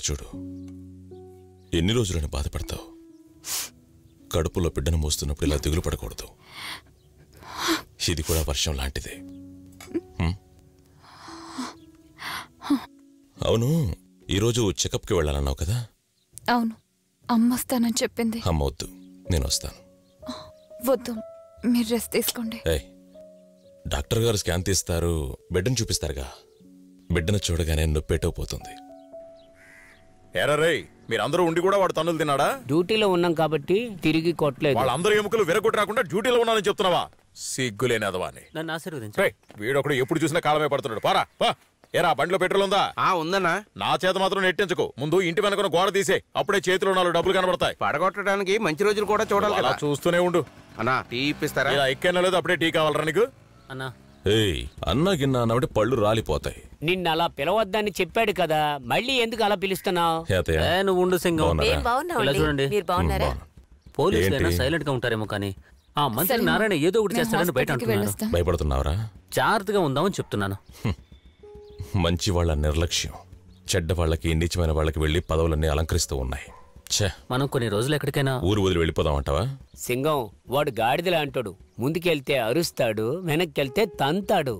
చూడు, ఎన్ని రోజులని బాధపడతావు? కడుపులో బిడ్డను మోస్తున్నప్పుడు ఇలా దిగులు పడకూడదు. ఇది కూడా వర్షం లాంటిదే. అవును, ఈరోజు చెకప్కి వెళ్ళాలన్నావు కదా? అవును, అమ్మ వస్తానని చెప్పింది. అమ్మ వద్దు, నేను వస్తాను. వద్దు, మీరు రెస్ట్ తీసుకోండి. డాక్టర్ గారు స్కాన్ తీస్తారు, బిడ్డను చూపిస్తారుగా. బిడ్డను చూడగానే నొప్పేటో పోతుంది. ఎరా రేయ్, మీరందరూ ఉండి కూడా వాడు తన్నులు తిన్నాడా? డ్యూటీలో ఉన్నాం కాబట్టి తిరిగి కొట్టలేదు. వాళ్ళందరూ ఎముకలు విరగొట్టి రాకుండా డ్యూటీలో ఉన్నానని చెప్తున్నావా? సిగ్గులేని అదవాని. నన్ను ఆశీర్వదించు. వీడొకడు ఎప్పుడు చూసినా కాలమే పడుతున్నాడు. పారా పా. ఏరా, బండిలో పెట్రోల్ ఉందా? ఉందన్నా. నా చేత మాత్రం నెట్టించుకో. ముందు ఇంటి వెనక గోడ తీసే, అప్పుడే చేతిలో 4 డబ్బులు కనబడతాయి. పడగొట్టడానికి మంచి రోజులు కూడా చూడాలి కదా. చూస్తూనే ఉండు. అన్నా, టీ ఇప్పిస్తారా? ఇలా ఎక్కైనా లేదు, అప్పుడే టీ కావాలరా నీకు? అన్నా, అన్నా గిన్నా అన్నబట్టి పళ్ళు రాలిపోతాయి. నిన్ను అలా పిలవద్దని చెప్పాడు కదా, మళ్ళీ ఎందుకు అలా పిలుస్తున్నావు? నువ్వు ఉండు సింగం. ఇలా చూడండి, పోలీసులైనా సైలెంట్ గా ఉంటారేమో, కానీ ఆ మంత్రి నారాయణ ఏదో ఒకటి చేస్తాడని బయట అంటున్నారు. భయపడుతున్నావరా? జాగ్రత్తగా ఉందామని చెప్తున్నాను. మంచి వాళ్ళ నిర్లక్ష్యం చెడ్డ వాళ్ళకి, నీచమైన వాళ్ళకి వెళ్లి పదవులన్నీ అలంకరిస్తూ ఉన్నాయి. మనం కొన్ని రోజులు ఎక్కడికైనా ఊరు వదిలి వెళ్ళిపోదామంటావా? సింగం వాడు గాడిదలా అంటాడు. ముందుకెళ్తే అరుస్తాడు, వెనక్కెళ్తే తంతాడు.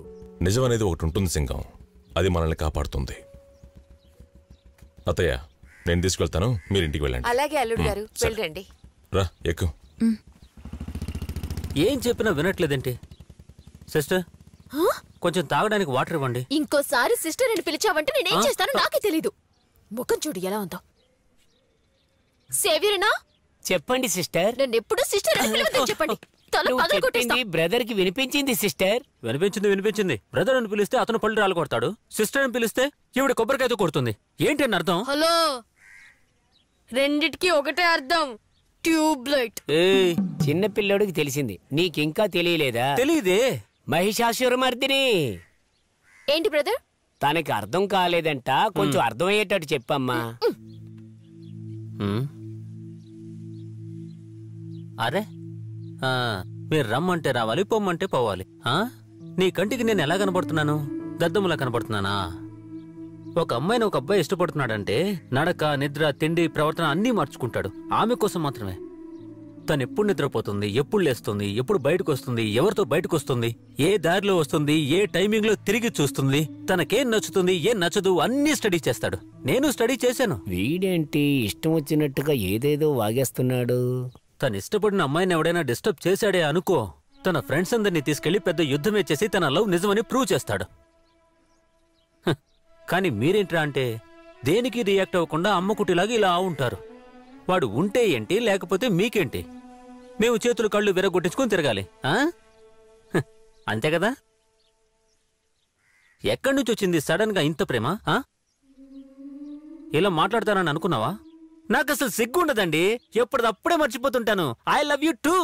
నిజం అనేది ఒకటి ఉంటుంది సింగం, అది మనల్ని కాపాడుతుంది. అత్తయ్య, నేను తీసుకెళ్తాను, మీరు ఇంటికి వెళ్ళండి. అలాగే అల్లుడు గారు, వెళ్ళండి. రా, ఎక్కు. ఏం చెప్పినా వినట్లేదేంటి? సిస్టర్, కొంచెం తాగడానికి వాటర్ ఇవ్వండి. ఇంకోసారి సిస్టర్ అని పిలిచావంటే నేనేం చేస్తానో నాకే తెలీదు. ముఖం చూడు ఎలా ఉందో. సేవియర్నా? చెప్పండి సిస్టర్. నన్ను ఎప్పుడు సిస్టర్ అని పిలవద్దని చెప్పండి. బ్రదర్ కి వినిపించింది సిస్టర్. వినిపించింది. బ్రదర్ అని పిలిస్తే అతను పళ్ళు రాలు కొడతాడు, సిస్టర్ అని పిలిస్తే ఈవిడ కొబ్బరికాయతో కొడుతుంది. ఏంటి అని అర్థం? హలో, రెండిటికి ఒకటే అర్థం, ట్యూబ్ లైట్. చిన్న పిల్లోడికి తెలిసింది, నీకింకా తెలియలేదా? తెలీదే. మహిషాసురమర్దిని. ఏంటి బ్రదర్? తనకి అర్థం కాలేదంట, కొంచెం అర్థమయ్యేటట్టు చెప్పమ్మా. అరే, మీరు రమ్మంటే రావాలి, పొమ్మంటే పోవాలి. నీ కంటికి నేను ఎలా కనబడుతున్నాను? దద్దములా కనబడుతున్నానా? ఒక అమ్మాయిని ఒక అబ్బాయి ఇష్టపడుతున్నాడంటే నడక, నిద్ర, తిండి, ప్రవర్తన అన్నీ మార్చుకుంటాడు ఆమె కోసం మాత్రమే. తను ఎప్పుడు నిద్రపోతుంది, ఎప్పుడు లేస్తుంది, ఎప్పుడు బయటకు వస్తుంది, ఎవరితో బయటకు వస్తుంది, ఏ దారిలో వస్తుంది, ఏ టైమింగ్ లో తిరిగి చూస్తుంది, తనకేం నచ్చుతుంది, ఏం నచ్చదు అన్నీ స్టడీ చేస్తాడు. నేను స్టడీ చేశాను. వీడేంటి ఇష్టం వచ్చినట్టుగా ఏదేదో వాగేస్తున్నాడు? తను ఇష్టపడిన అమ్మాయిని ఎవడైనా డిస్టర్బ్ చేశాడే అనుకో, తన ఫ్రెండ్స్ అందరినీ తీసుకెళ్లి పెద్ద యుద్ధమే చేసి తన లవ్ నిజమని ప్రూవ్ చేస్తాడు. కానీ మీరేంట్రా అంటే దేనికి రియాక్ట్ అవ్వకుండా అమ్మకుటిలాగా ఇలా ఉంటారు. వాడు ఉంటే ఏంటి, లేకపోతే మీకేంటి? మేము చేతులు కళ్ళు విరగొట్టించుకొని తిరగాలి, అంతే కదా? ఎక్కడి నుంచి వచ్చింది సడన్ గా ఇంత ప్రేమ? ఇలా మాట్లాడతానని అనుకున్నావా? నాకు అసలు సిగ్గు ఉండదండి, ఎప్పటిదప్పుడే మర్చిపోతుంటాను. I love you two.